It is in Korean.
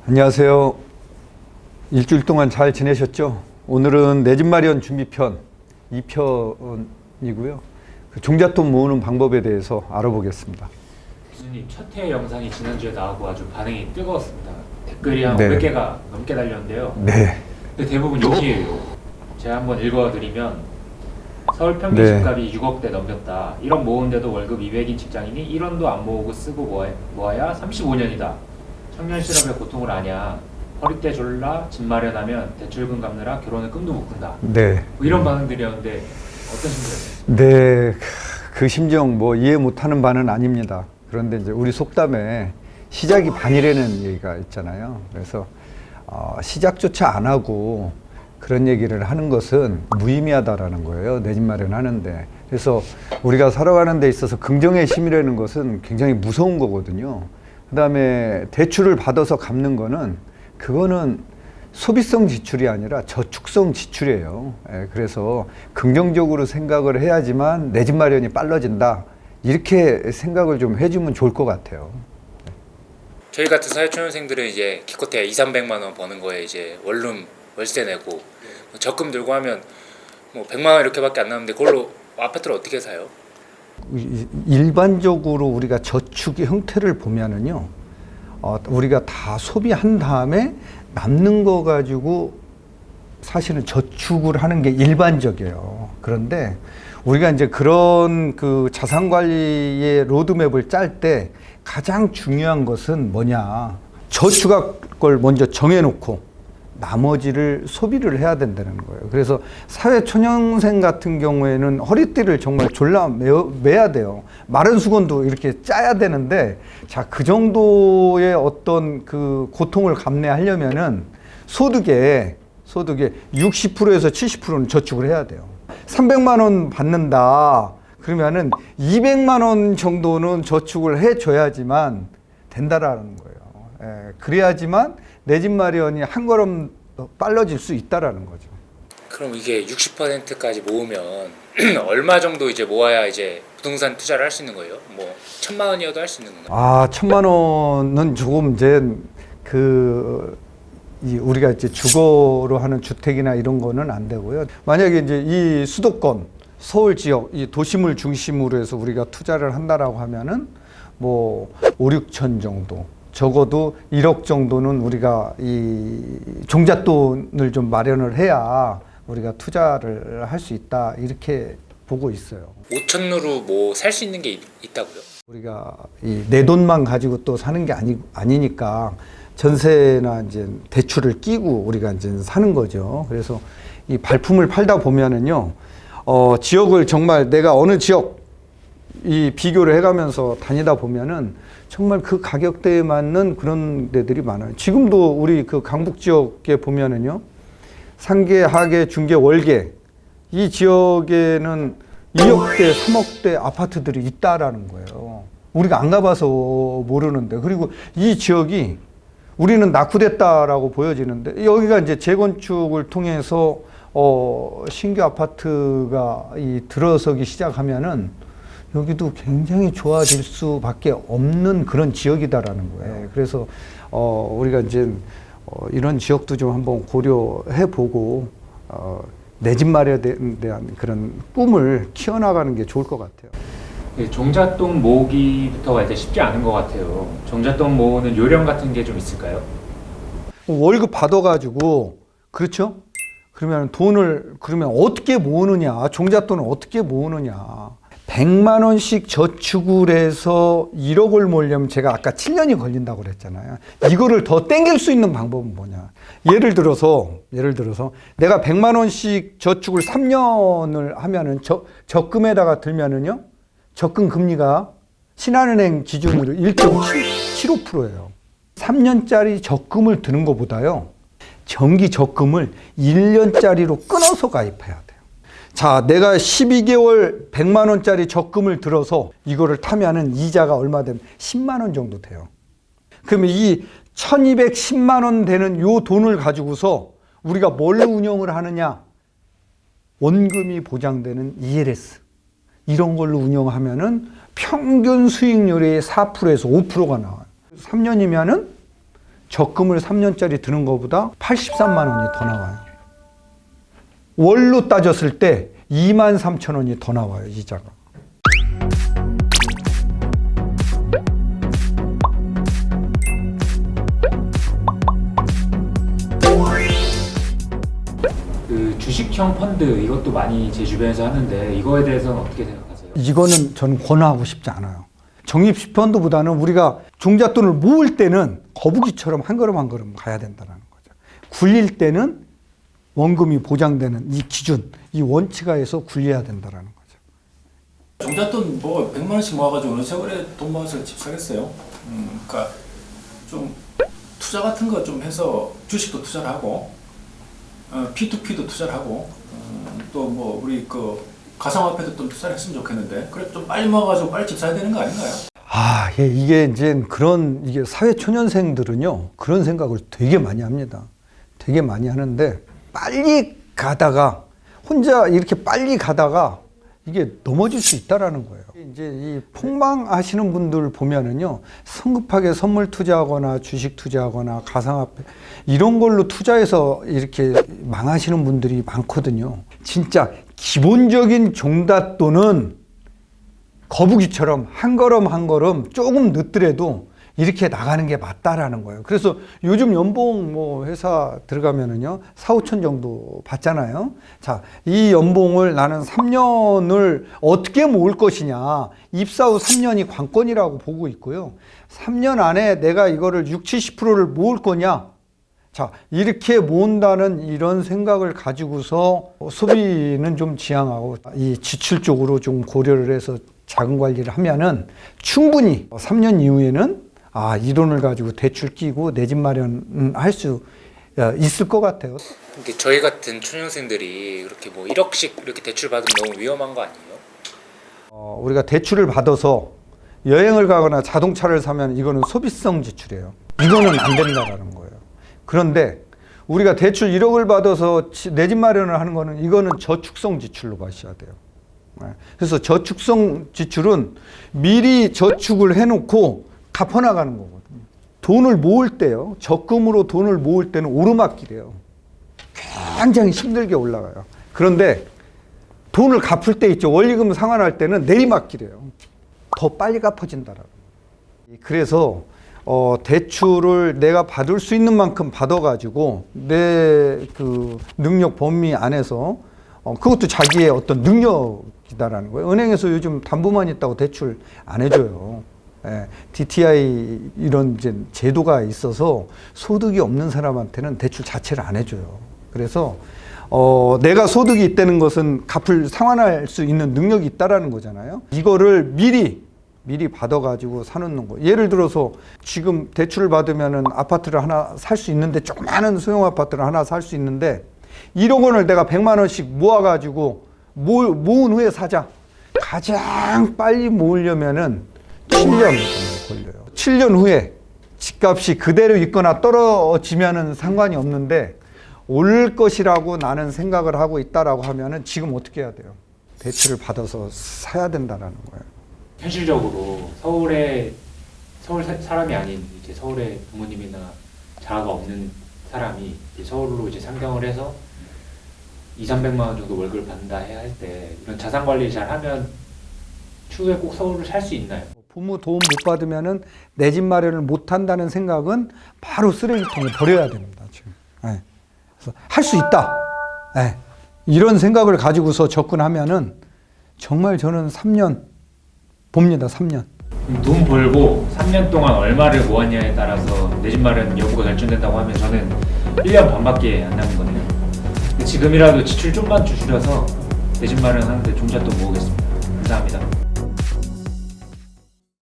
안녕하세요. 일주일 동안 잘 지내셨죠? 오늘은 내 집 마련 준비편 2편이고요. 종잣돈 모으는 방법에 대해서 알아보겠습니다. 교수님 첫 회 영상이 지난주에 나오고 아주 반응이 뜨거웠습니다. 댓글이 한 네. 500개가 넘게 달렸는데요. 네. 근데 대부분 여기에요. 제가 한번 읽어드리면 서울 평균 네. 집값이 6억대 넘겼다. 1억 모은데도 월급 200인 직장인이 1원도 안 모으고 쓰고 모아야 35년이다. 청년 실업의 고통을 아냐. 허리띠 졸라 집 마련하면 대출금 갚느라 결혼은 꿈도 못 꾼다. 네. 뭐 이런 반응들이었는데 어떤 심정이세요? 네. 그 심정 이해 못하는 바는 아닙니다. 그런데 이제 우리 속담에 시작이 반이라는 얘기가 있잖아요. 그래서 시작조차 안 하고 그런 얘기를 하는 것은 무의미하다라는 거예요. 내 집 마련하는데. 그래서 우리가 살아가는 데 있어서 긍정의 힘이라는 것은 굉장히 무서운 거거든요. 그 다음에 대출을 받아서 갚는 거는 그거는 소비성 지출이 아니라 저축성 지출이에요. 그래서 긍정적으로 생각을 해야지만 내 집 마련이 빨라진다. 이렇게 생각을 좀 해주면 좋을 것 같아요. 저희 같은 사회초년생들은 이제 기껏해야 200~300만 원 버는 거에 이제 원룸 월세 내고 적금 들고 하면 뭐 100만 원 이렇게밖에 안 남는데 그걸로 아파트를 어떻게 사요? 일반적으로 우리가 저축의 형태를 보면은요, 우리가 다 소비한 다음에 남는 거 가지고 사실은 저축을 하는 게 일반적이에요. 그런데 우리가 이제 그런 그 자산 관리의 로드맵을 짤 때 가장 중요한 것은 뭐냐? 저축할 걸 먼저 정해놓고 나머지를 소비를 해야 된다는 거예요. 그래서 사회 초년생 같은 경우에는 허리띠를 정말 졸라 매야 돼요. 마른 수건도 이렇게 짜야 되는데, 자, 그 정도의 어떤 그 고통을 감내하려면은 소득의 60%에서 70%는 저축을 해야 돼요. 300만 원 받는다. 그러면은 200만 원 정도는 저축을 해줘야지만 된다라는 거예요. 그래야지만 내 집 마련이 한 걸음 더 빨라질 수 있다라는 거죠. 그럼 이게 60%까지 모으면 얼마 정도 이제 모아야 이제 부동산 투자를 할 수 있는 거예요? 뭐 1,000만 원이어도 할 수 있는 건가요? 1,000만 원은 조금 이제 우리가 이제 주거로 하는 주택이나 이런 거는 안 되고요. 만약에 이제 이 수도권, 서울 지역, 이 도심을 중심으로 해서 우리가 투자를 한다라고 하면은 뭐 5~6천 정도. 적어도 1억 정도는 우리가 이 종잣돈을 좀 마련을 해야 우리가 투자를 할 수 있다, 이렇게 보고 있어요. 5천으로 뭐 살 수 있는 게 있다고요? 우리가 이 내 돈만 가지고 또 사는 게 아니니까 전세나 이제 대출을 끼고 우리가 이제 사는 거죠. 그래서 이 발품을 팔다 보면은요, 지역을 정말 내가 어느 지역 이 비교를 해가면서 다니다 보면은 정말 그 가격대에 맞는 그런 데들이 많아요. 지금도 우리 그 강북 지역에 보면은요, 상계, 하계, 중계, 월계 이 지역에는 2억대, 3억대 아파트들이 있다라는 거예요. 우리가 안 가봐서 모르는데, 그리고 이 지역이 우리는 낙후됐다라고 보여지는데, 여기가 이제 재건축을 통해서 신규 아파트가 들어서기 시작하면은 여기도 굉장히 좋아질 수밖에 없는 그런 지역이다라는 거예요. 그래서 우리가 이제 이런 지역도 좀 한번 고려해 보고 내 집 마련에 대한 그런 꿈을 키워나가는 게 좋을 것 같아요. 네, 종잣돈 모으기부터가 이제 쉽지 않은 것 같아요. 종잣돈 모으는 요령 같은 게 좀 있을까요? 월급 받아가지고, 그렇죠? 그러면 그러면 어떻게 모으느냐? 종잣돈을 어떻게 모으느냐? 100만 원씩 저축을 해서 1억을 모으려면 제가 아까 7년이 걸린다고 그랬잖아요. 이거를 더 땡길 수 있는 방법은 뭐냐? 예를 들어서 내가 100만 원씩 저축을 3년을 하면은 적금에다가 들면은요, 적금 금리가 신한은행 기준으로 1.75%예요. 3년짜리 적금을 드는 것보다요, 정기 적금을 1년짜리로 끊어서 가입해야 돼요. 자, 내가 12개월 100만 원짜리 적금을 들어서 이거를 타면은 이자가 얼마 되면 10만 원 정도 돼요. 그러면 이 1210만 원 되는 요 돈을 가지고서 우리가 뭘 운영을 하느냐? 원금이 보장되는 ELS. 이런 걸로 운영하면은 평균 수익률이 4%에서 5%가 나와요. 3년이면은 적금을 3년짜리 드는 것보다 83만 원이 더 나와요. 월로 따졌을 때 23,000원이 더 나와요, 이자가. 그 주식형 펀드 이것도 많이 제 주변에서 하는데 이거에 대해서는 어떻게 생각하세요? 이거는 저는 권하고 싶지 않아요. 적립식 펀드보다는 우리가 종잣돈을 모을 때는 거북이처럼 한 걸음 한 걸음 가야 된다는 거죠. 굴릴 때는 원금이 보장되는 이 기준, 이 원칙하에서 굴려야 된다는 거죠. 종잣돈 뭐 100만 원씩 모아가지고 어느 세월에 돈 모아서 집 사겠어요? 그러니까 좀 투자 같은 거 좀 해서 주식도 투자를 하고 P2P도 투자를 하고 또 뭐 우리 그 가상화폐도 좀 투자를 했으면 좋겠는데 그래 좀 빨리 모아가지고 빨리 집 사야 되는 거 아닌가요? 아, 예, 이게 이제 이게 사회 초년생들은요 그런 생각을 되게 많이 합니다. 되게 많이 하는데 빨리 가다가 혼자 이렇게 빨리 가다가 이게 넘어질 수 있다라는 거예요. 이제 이 폭망하시는 분들 보면은요 성급하게 선물 투자하거나 주식 투자하거나 가상화폐 이런 걸로 투자해서 이렇게 망하시는 분들이 많거든요. 진짜 기본적인 종잣돈은 거북이처럼 한 걸음 한 걸음 조금 늦더라도 이렇게 나가는 게 맞다라는 거예요. 그래서 요즘 연봉 뭐 회사 들어가면은요 4, 5천 정도 받잖아요. 자, 이 연봉을 나는 3년을 어떻게 모을 것이냐. 입사 후 3년이 관건이라고 보고 있고요. 3년 안에 내가 이거를 60, 70%를 모을 거냐. 자, 이렇게 모은다는 이런 생각을 가지고서 소비는 좀 지양하고 이 지출 쪽으로 좀 고려를 해서 자금 관리를 하면은 충분히 3년 이후에는 이 돈을 가지고 대출 끼고 내 집 마련할 수 있을 것 같아요. 그러니까 저희 같은 초년생들이 그렇게 뭐 1억씩 이렇게 대출 받으면 너무 위험한 거 아니에요? 우리가 대출을 받아서 여행을 가거나 자동차를 사면 이거는 소비성 지출이에요. 이거는 안 된다라는 거예요. 그런데 우리가 대출 1억을 받아서 내 집 마련을 하는 거는 이거는 저축성 지출로 봐셔야 돼요. 그래서 저축성 지출은 미리 저축을 해놓고 갚아나가는 거거든요. 돈을 모을 때요. 적금으로 돈을 모을 때는 오르막길이에요. 굉장히 힘들게 올라가요. 그런데 돈을 갚을 때 있죠. 원리금 상환할 때는 내리막길이에요. 더 빨리 갚아진다라고. 그래서 대출을 내가 받을 수 있는 만큼 받아가지고 내 그 능력 범위 안에서 그것도 자기의 어떤 능력이다라는 거예요. 은행에서 요즘 담보만 있다고 대출 안 해줘요. DTI 이런 이제 제도가 있어서 소득이 없는 사람한테는 대출 자체를 안 해줘요. 그래서 내가 소득이 있다는 것은 갚을 상환할 수 있는 능력이 있다라는 거잖아요. 이거를 미리 받아가지고 사놓는 거. 예를 들어서 지금 대출을 받으면은 아파트를 하나 살 수 있는데 조그마한 소형 아파트를 하나 살 수 있는데 1억 원을 내가 100만 원씩 모아가지고 모은 후에 사자. 가장 빨리 모으려면은 7년 걸려요. 7년 후에 집값이 그대로 있거나 떨어지면은 상관이 없는데 오를 것이라고 나는 생각을 하고 있다라고 하면은 지금 어떻게 해야 돼요? 대출을 받아서 사야 된다라는 거예요. 현실적으로 서울 사람이 아닌 이제 서울의 부모님이나 자아가 없는 사람이 이제 서울로 이제 상경을 해서 200~300만 원 정도 월급을 받는다 해야 할 때 이런 자산 관리 잘 하면 추후에 꼭 서울을 살 수 있나요? 부모 도움 못 받으면은 내 집 마련을 못 한다는 생각은 바로 쓰레기통에 버려야 됩니다. 지금. 그래서 할 수 있다. 이런 생각을 가지고서 접근하면은 정말 저는 3년 봅니다. 3년. 돈 벌고 3년 동안 얼마를 모았냐에 따라서 내 집 마련 여부가 결정된다고 하면 저는 1년 반밖에 안 남은 거네요. 지금이라도 지출 좀만 줄여서 내 집 마련 하는데 종잣돈 모으겠습니다. 감사합니다.